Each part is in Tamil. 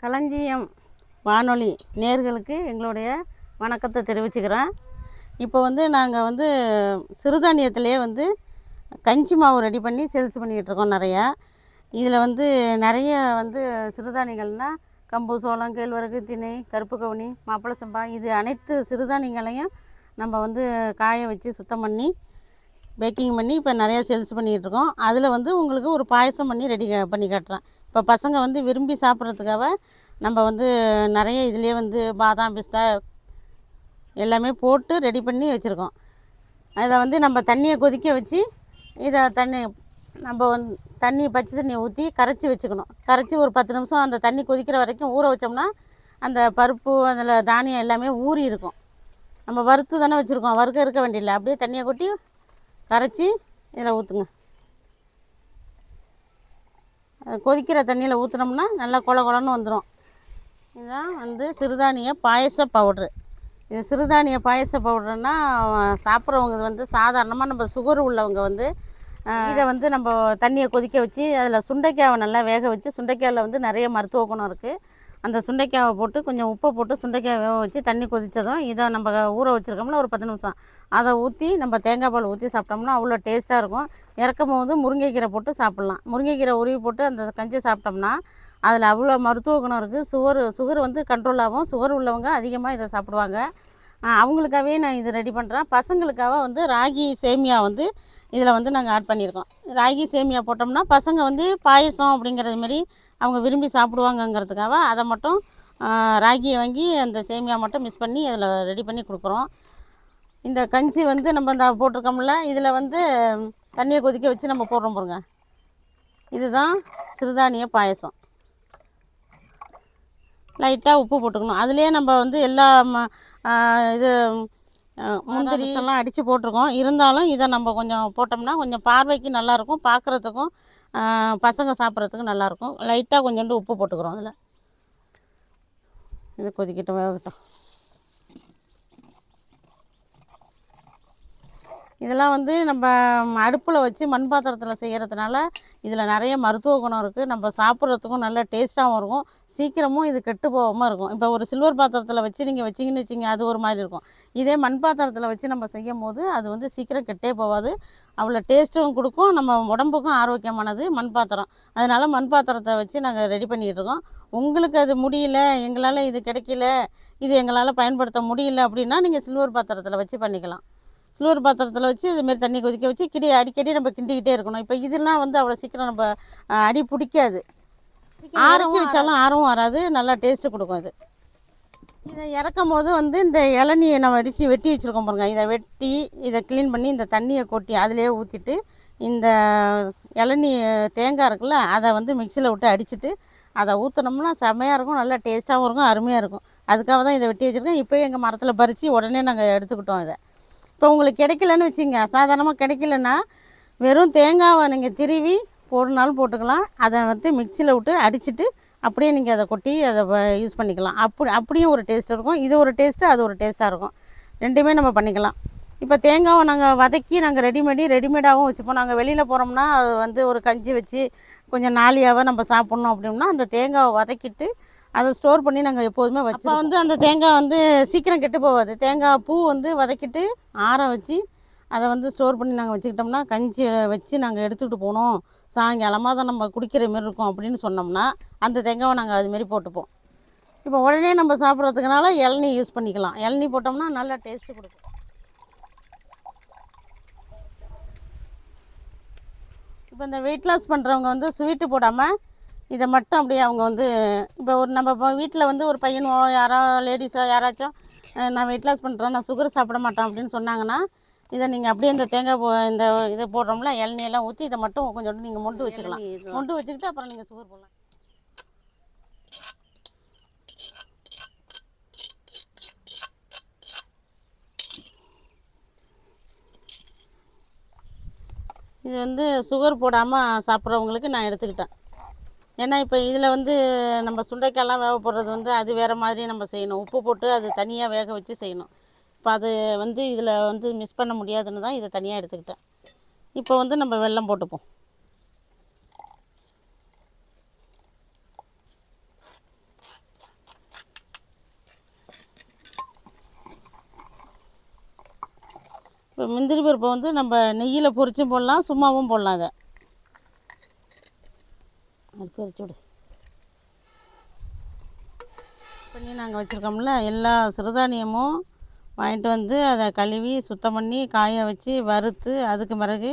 களஞ்சியம் வானொலி நேயர்களுக்கு எங்களுடைய வணக்கத்தை தெரிவிச்சுக்கிறேன். இப்போ நாங்கள் சிறுதானியத்திலே கஞ்சி மாவு ரெடி பண்ணி சேல்ஸ் பண்ணிக்கிட்டு இருக்கோம் நிறையா. இதில் நிறைய சிறுதானியங்கள்னால் கம்பு, சோளம், கேழ்வரகு, திணை, கருப்பு கவுனி, மாப்பிள சம்பா, இது அனைத்து சிறுதானியங்களையும் நம்ம காய வச்சு சுத்தம் பண்ணி பேக்கிங் பண்ணி இப்போ நிறையா சேல்ஸ் பண்ணிக்கிட்டு இருக்கோம். அதில் உங்களுக்கு ஒரு பாயசம் பண்ணி ரெடி பண்ணி காட்டுறேன். இப்போ பசங்க விரும்பி சாப்பிட்றதுக்காக நம்ம நிறைய இதுலேயே பாதாம், பிஸ்தா எல்லாமே போட்டு ரெடி பண்ணி வச்சுருக்கோம். அதை நம்ம தண்ணியை கொதிக்க வச்சு இதை நம்ம தண்ணி பச்சை தண்ணியை ஊற்றி கரைச்சி வச்சுக்கணும். கரைச்சி ஒரு 10 நிமிஷம் அந்த தண்ணி கொதிக்கிற வரைக்கும் ஊற வச்சோம்னா அந்த பருப்பு அதில் தானியம் எல்லாமே ஊறி இருக்கும். நம்ம வறுத்து தானே வச்சுருக்கோம், வறுக்க இருக்க வேண்டியதில்லை. அப்படியே தண்ணியை கொட்டி கரைச்சி இதில் ஊற்றுங்க. கொதிக்கிற தண்ணியில் ஊற்றினோம்னா நல்லா கொல கொலன்னு வந்துடும். இதுதான் சிறுதானிய பாயச பவுட்ரு. இது சிறுதானிய பாயச பவுடர்னால் சாப்பிட்றவங்க சாதாரணமாக நம்ம சுகர் உள்ளவங்க இதை நம்ம தண்ணியை கொதிக்க வச்சு அதில் சுண்டைக்காவை நல்லா வேக வச்சு, சுண்டைக்காயில் நிறைய மருத்துவ குணம் இருக்குது. அந்த சுண்டைக்காவை போட்டு கொஞ்சம் உப்பை போட்டு சுண்டைக்காய் வேக வச்சு தண்ணி கொதித்ததும் இதை நம்ம ஊற வச்சுருக்கோம்ல ஒரு 10 நிமிஷம், அதை ஊற்றி நம்ம தேங்காய் பால் ஊற்றி சாப்பிட்டோம்னா அவ்வளோ டேஸ்ட்டாக இருக்கும். இறக்கும் போது முருங்கைக்கீரை போட்டு சாப்பிட்லாம். முருங்கைக்கீரை உருவி போட்டு அந்த கஞ்சி சாப்பிட்டோம்னா அதில் அவ்வளோ மருத்துவ குணம் இருக்குது. சுகர் கண்ட்ரோல் ஆகும். சுகர் உள்ளவங்க அதிகமாக இதை சாப்பிடுவாங்க. அவங்களுக்காகவே நான் இது ரெடி பண்ணுறேன். பசங்களுக்காக ராகி சேமியா இதில் நாங்கள் ஆட் பண்ணியிருக்கோம். ராகி சேமியா போட்டோம்னா பசங்க பாயசம் அப்படிங்கிறது மாரி அவங்க விரும்பி சாப்பிடுவாங்கங்கிறதுக்காக அதை மட்டும் ராகியை வாங்கி அந்த சேமியா மட்டும் மிக்ஸ் பண்ணி அதில் ரெடி பண்ணி கொடுக்குறோம். இந்த கஞ்சி நம்ம இந்த போட்டிருக்கோம்ல, இதில் தண்ணியை கொதிக்க வச்சு நம்ம போடுறோம் பாருங்க. இதுதான் சிறுதானிய பாயசம். லைட்டாக உப்பு போட்டுக்கணும். அதுலேயே நம்ம எல்லா இது முந்திரி எல்லாம் அடித்து போட்டிருக்கோம். இருந்தாலும் இதை நம்ம கொஞ்சம் போட்டோம்னா கொஞ்சம் பார்வைக்கு நல்லாயிருக்கும், பார்க்குறதுக்கும் பசங்க சாப்பிட்றதுக்கும் நல்லாயிருக்கும். லைட்டாக கொஞ்சோண்டு உப்பு போட்டுக்கிறோம். அதில் இது கொதிக்கட்டும், வேகட்டும். இதெல்லாம் நம்ம அடுப்பில் வச்சு மண் பாத்திரத்தில் செய்கிறதுனால இதில் நிறைய மருத்துவ குணம் இருக்குது. நம்ம சாப்பிட்றதுக்கும் நல்ல டேஸ்ட்டாகவும் இருக்கும். சீக்கிரமும் இது கெட்டு போகாமல் இருக்கும். இப்போ ஒரு சில்வர் பாத்திரத்தில் வச்சு நீங்கள் வச்சிங்கன்னு வச்சிங்க, அது ஒரு மாதிரி இருக்கும். இதே மண் பாத்திரத்தில் வச்சு நம்ம செய்யும் போது அது சீக்கிரம் கெட்டே போகாது. அவ்வளோ டேஸ்ட்டும் கொடுக்கும். நம்ம உடம்புக்கும் ஆரோக்கியமானது மண் பாத்திரம். அதனால் மண் பாத்திரத்தை வச்சு நாங்கள் ரெடி பண்ணிகிட்டு இருக்கோம். உங்களுக்கு அது முடியல, எங்களால் இது கிடைக்கல, இது எங்களால் பயன்படுத்த முடியல அப்படின்னா நீங்கள் சில்வர் பாத்திரத்தில் வச்சு பண்ணிக்கலாம். சில்வர் பாத்திரத்தில் வச்சு இதுமாரி தண்ணி கொதிக்க வச்சு அடிக்கடி நம்ம கிண்டிக்கிட்டே இருக்கணும். இப்போ இதெல்லாம் அவ்வளோ சீக்கிரம் நம்ம அடி பிடிக்காது. ஆரவும் வச்சாலும் ஆரவும் வராது, நல்லா டேஸ்ட்டு கொடுக்கும். இதை இறக்கும் போது இந்த இளநியை நம்ம வெட்டி வச்சுருக்கோம் பாருங்க. இதை வெட்டி இதை க்ளீன் பண்ணி இந்த தண்ணியை கொட்டி அதிலே ஊற்றிட்டு இந்த இளநீ தேங்காய் இருக்குல்ல, அதை மிக்சியில் விட்டு அடிச்சுட்டு அதை ஊற்றினோம்னா செம்மையாக இருக்கும். நல்லா டேஸ்ட்டாகவும் இருக்கும், அருமையாக இருக்கும். அதுக்காக தான் இதை வெட்டி வச்சுருக்கேன். இப்போ எங்கள் மரத்தில் பறித்து உடனே நாங்கள் எடுத்துக்கிட்டோம். இதை இப்போ உங்களுக்கு கிடைக்கலன்னு வச்சுங்க, சாதாரணமாக கிடைக்கலன்னா வெறும் தேங்காவை நீங்கள் திருவி போடுனாலும் போட்டுக்கலாம். அதை மிக்சியில் விட்டு அடிச்சுட்டு அப்படியே நீங்கள் அதை கொட்டி அதை யூஸ் பண்ணிக்கலாம். அப்படியும் ஒரு டேஸ்ட் இருக்கும். இது ஒரு டேஸ்ட்டு, அது ஒரு டேஸ்ட்டாக இருக்கும். ரெண்டுமே நம்ம பண்ணிக்கலாம். இப்போ தேங்காவை நாங்கள் வதக்கி நாங்கள் ரெடிமேடாகவும் வச்சுப்போம். நாங்கள் வெளியில் போகிறோம்னா அது ஒரு கஞ்சி வச்சு கொஞ்சம் நாளியாகவே நம்ம சாப்பிட்ணும் அப்படின்னா அந்த தேங்காவை வதக்கிட்டு அதை ஸ்டோர் பண்ணி நாங்கள் எப்போதுமே வச்சு அந்த தேங்காய் சீக்கிரம் கெட்டு போகாது. தேங்காய் பூ வதக்கிட்டு ஆற வச்சு அதை ஸ்டோர் பண்ணி நாங்கள் வச்சுக்கிட்டோம்னா கஞ்சி வச்சு நாங்கள் எடுத்துகிட்டு போனோம், சாயங்காலமாக தான் நம்ம குடிக்கிற மாரி இருக்கும் அப்படின்னு சொன்னோம்னா அந்த தேங்காவை நாங்கள் அதுமாரி போட்டுப்போம். இப்போ உடனே நம்ம சாப்பிட்றதுக்குனால இளநீ யூஸ் பண்ணிக்கலாம். இளநீ போட்டோம்னா நல்லா டேஸ்ட்டு கொடுக்கும். இப்போ இந்த வெயிட் லாஸ் பண்ணுறவங்க ஸ்வீட்டு போடாமல் இதை மட்டும் அப்படியே அவங்க இப்போ நம்ம வீட்டில் ஒரு பையனோ யாரோ லேடிஸோ யாராச்சும் நான் வெயிட் லாஸ் பண்ணுறேன், நான் சுகர் சாப்பிட மாட்டேன் அப்படின்னு சொன்னாங்கன்னா இதை நீங்கள் அப்படியே இந்த தேங்காய் இந்த இதை போடுறோம்ல, இளநியெல்லாம் ஊற்றி இதை மட்டும் கொஞ்சம் நீங்கள் மொண்டு வச்சுக்கலாம். மொண்டு வச்சுக்கிட்டு அப்புறம் நீங்கள் சுகர் போடலாம். இது சுகர் போடாமல் சாப்பிட்றவங்களுக்கு நான் எடுத்துக்கிட்டேன். ஏன்னா இப்போ இதில் நம்ம சுண்டைக்காயெல்லாம் வேக போடுறது அது வேறு மாதிரி நம்ம செய்யணும். உப்பு போட்டு அது தனியாக வேக வச்சு செய்யணும். இப்போ அது வந்து இதில் வந்து மிஸ் பண்ண முடியாதுன்னு தான் இதை தனியாக எடுத்துக்கிட்டேன். இப்போ வந்து நம்ம வெல்லம் போட்டுப்போம். இப்போ முந்திரி பருப்பை வந்து நம்ம நெய்யில் பொரிச்சும் போடலாம், சும்மாவும் போடலாம். அதை பொரிச்சு விடு பண்ணி நாங்கள் வச்சுருக்கோம்ல எல்லா சிறுதானியமும் வாங்கிட்டு வந்து அதை கழுவி சுத்தம் பண்ணி காய வச்சு வறுத்து அதுக்கு பிறகு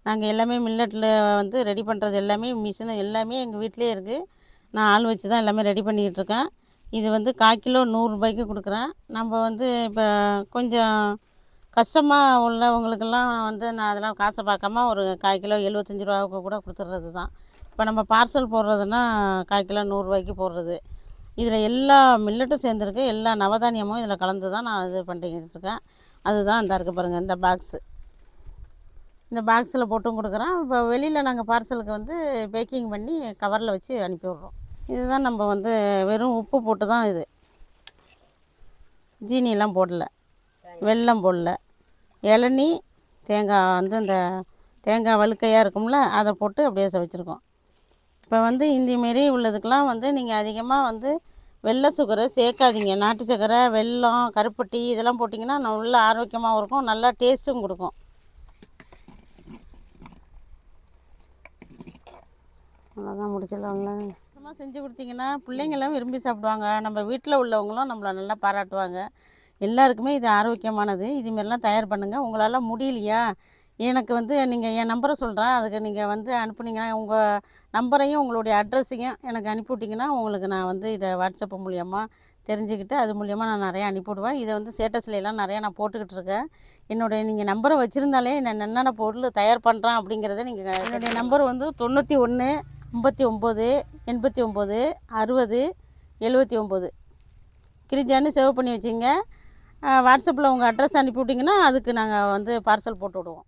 நாங்கள் எல்லாமே மில்லட்டில் வந்து ரெடி பண்ணுறது எல்லாமே மிஷினு எல்லாமே எங்கள் வீட்டிலே இருக்குது. நான் ஆள் வச்சு தான் எல்லாமே ரெடி பண்ணிக்கிட்டு இருக்கேன். இது வந்து 1/4 கிலோ 100 ரூபாய்க்கு கொடுக்குறேன். நம்ம வந்து இப்போ கொஞ்சம் கஷ்டமாக உள்ளவங்களுக்கெல்லாம் வந்து நான் அதெல்லாம் காசை பார்க்காம ஒரு 1/4 கிலோ 75 ரூபாவுக்கு கூட கொடுத்துட்றது தான். இப்போ நம்ம பார்சல் போடுறதுன்னா 1/4 கிலோ 100 ரூபாய்க்கு போடுறது. இதில் எல்லா மில்லட்டும் சேர்ந்துருக்கு, எல்லா நவதானியமும் இதில் கலந்து தான் நான் இது பண்ணிக்கிட்டு இருக்கேன். அதுதான் இந்த இருக்குது பாருங்கள், இந்த பாக்ஸு. இந்த பாக்ஸில் போட்டும் கொடுக்குறேன். இப்போ வெளியில் நாங்கள் பார்சலுக்கு வந்து பேக்கிங் பண்ணி கவரில் வச்சு அனுப்பி விட்றோம். இதுதான் நம்ம வந்து வெறும் உப்பு போட்டு தான் இது, ஜீனியெல்லாம் போடல, வெல்லம் போடல, இளநீ தேங்காய் வந்து இந்த தேங்காய் வழுக்கையாக இருக்கும்ல அதை போட்டு அப்படியே வச்சுருக்கோம். இப்போ வந்து இந்தமாரி உள்ளதுக்கெலாம் வந்து நீங்கள் அதிகமாக வந்து வெள்ளை சுகரை சேர்க்காதீங்க. நாட்டு சர்க்கரை, வெல்லம், கருப்பட்டி இதெல்லாம் போட்டிங்கன்னா நல்ல ஆரோக்கியமாகவும் இருக்கும், நல்லா டேஸ்ட்டும் கொடுக்கும். அவ்வளோதான், முடிச்சிடலாம்ல. சும்மா செஞ்சு கொடுத்தீங்கன்னா பிள்ளைங்களும் விரும்பி சாப்பிடுவாங்க, நம்ம வீட்டில் உள்ளவங்களும் நம்மளை நல்லா பாராட்டுவாங்க. எல்லாருக்குமே இது ஆரோக்கியமானது. இதுமாரிலாம் தயார் பண்ணுங்கள். உங்களால் முடியலையா, எனக்கு வந்து நீங்கள் என் நம்பரை சொல்கிறேன், அதுக்கு நீங்கள் வந்து அனுப்புனீங்கன்னா உங்கள் நம்பரையும் உங்களுடைய அட்ரஸையும் எனக்கு அனுப்பிவிட்டிங்கன்னா உங்களுக்கு நான் வந்து இதை வாட்ஸ்அப் மூலியமாக தெரிஞ்சுக்கிட்டு அது மூலிமா நான் நிறையா அனுப்பிவிடுவேன். இதை வந்து ஸ்டேட்டஸ்லாம் நிறையா நான் போட்டுக்கிட்டு இருக்கேன். என்னுடைய நீங்கள் நம்பரை வச்சுருந்தாலே நான் என்னென்ன பொருள் தயார் பண்ணுறேன் அப்படிங்கிறத நீங்கள். என்னுடைய நம்பர் வந்து 91 59 89 60 79. கிரிஜான்னு சேவ் பண்ணி வச்சுங்க. வாட்ஸ்அப்பில் உங்கள் அட்ரஸ் அனுப்பிவிட்டிங்கன்னா அதுக்கு நாங்கள் வந்து பார்சல் போட்டு விடுவோம்.